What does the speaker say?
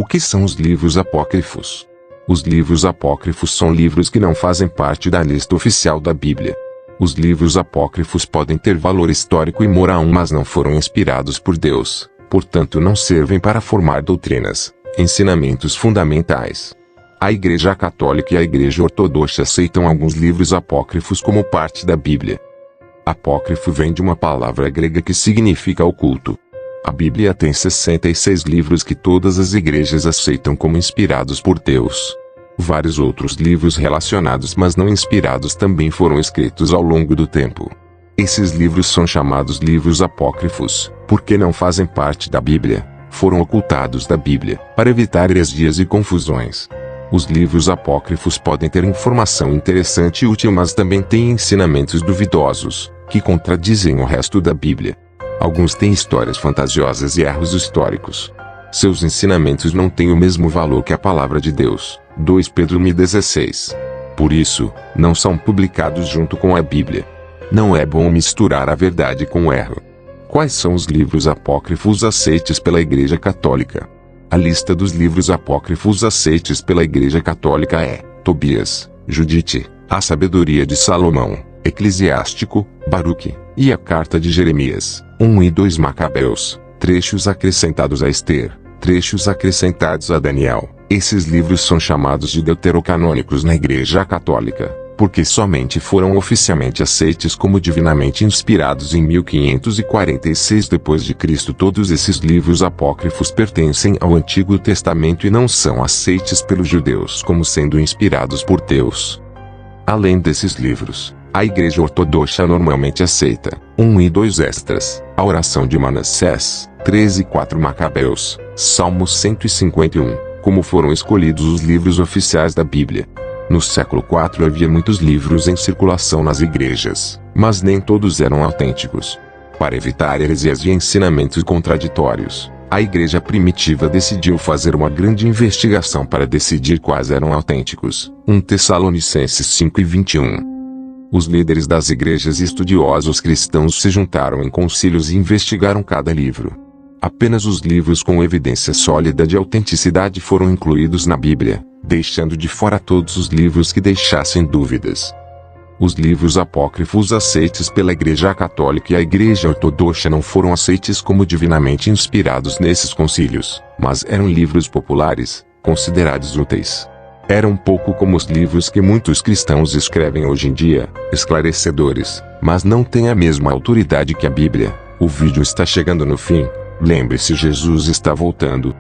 O que são os livros apócrifos? Os livros apócrifos são livros que não fazem parte da lista oficial da Bíblia. Os livros apócrifos podem ter valor histórico e moral, mas não foram inspirados por Deus, portanto não servem para formar doutrinas, ensinamentos fundamentais. A Igreja Católica e a Igreja Ortodoxa aceitam alguns livros apócrifos como parte da Bíblia. Apócrifo vem de uma palavra grega que significa oculto. A Bíblia tem 66 livros que todas as igrejas aceitam como inspirados por Deus. Vários outros livros relacionados mas não inspirados também foram escritos ao longo do tempo. Esses livros são chamados livros apócrifos, porque não fazem parte da Bíblia, foram ocultados da Bíblia, para evitar heresias e confusões. Os livros apócrifos podem ter informação interessante e útil, mas também têm ensinamentos duvidosos, que contradizem o resto da Bíblia. Alguns têm histórias fantasiosas e erros históricos. Seus ensinamentos não têm o mesmo valor que a palavra de Deus. 2 Pedro 1,16. Por isso, não são publicados junto com a Bíblia. Não é bom misturar a verdade com o erro. Quais são os livros apócrifos aceites pela Igreja Católica? A lista dos livros apócrifos aceites pela Igreja Católica é Tobias, Judite, a Sabedoria de Salomão, Eclesiástico, Baruque, e a Carta de Jeremias, 1 e 2 Macabeus, trechos acrescentados a Ester, trechos acrescentados a Daniel. Esses livros são chamados de deuterocanônicos na Igreja Católica, porque somente foram oficialmente aceites como divinamente inspirados em 1546 d.C. Todos esses livros apócrifos pertencem ao Antigo Testamento e não são aceites pelos judeus como sendo inspirados por Deus. Além desses livros, a Igreja Ortodoxa normalmente aceita 1 e 2 Esdras, a oração de Manassés, 13 e 4 Macabeus, Salmo 151, como foram escolhidos os livros oficiais da Bíblia. No século IV havia muitos livros em circulação nas igrejas, mas nem todos eram autênticos. Para evitar heresias e ensinamentos contraditórios, a igreja primitiva decidiu fazer uma grande investigação para decidir quais eram autênticos. 1 Tessalonicenses 5 e 21. Os líderes das igrejas e estudiosos cristãos se juntaram em concílios e investigaram cada livro. Apenas os livros com evidência sólida de autenticidade foram incluídos na Bíblia, deixando de fora todos os livros que deixassem dúvidas. Os livros apócrifos aceites pela Igreja Católica e a Igreja Ortodoxa não foram aceites como divinamente inspirados nesses concílios, mas eram livros populares, considerados úteis. Eram um pouco como os livros que muitos cristãos escrevem hoje em dia, esclarecedores, mas não têm a mesma autoridade que a Bíblia. O vídeo está chegando no fim. Lembre-se, Jesus está voltando.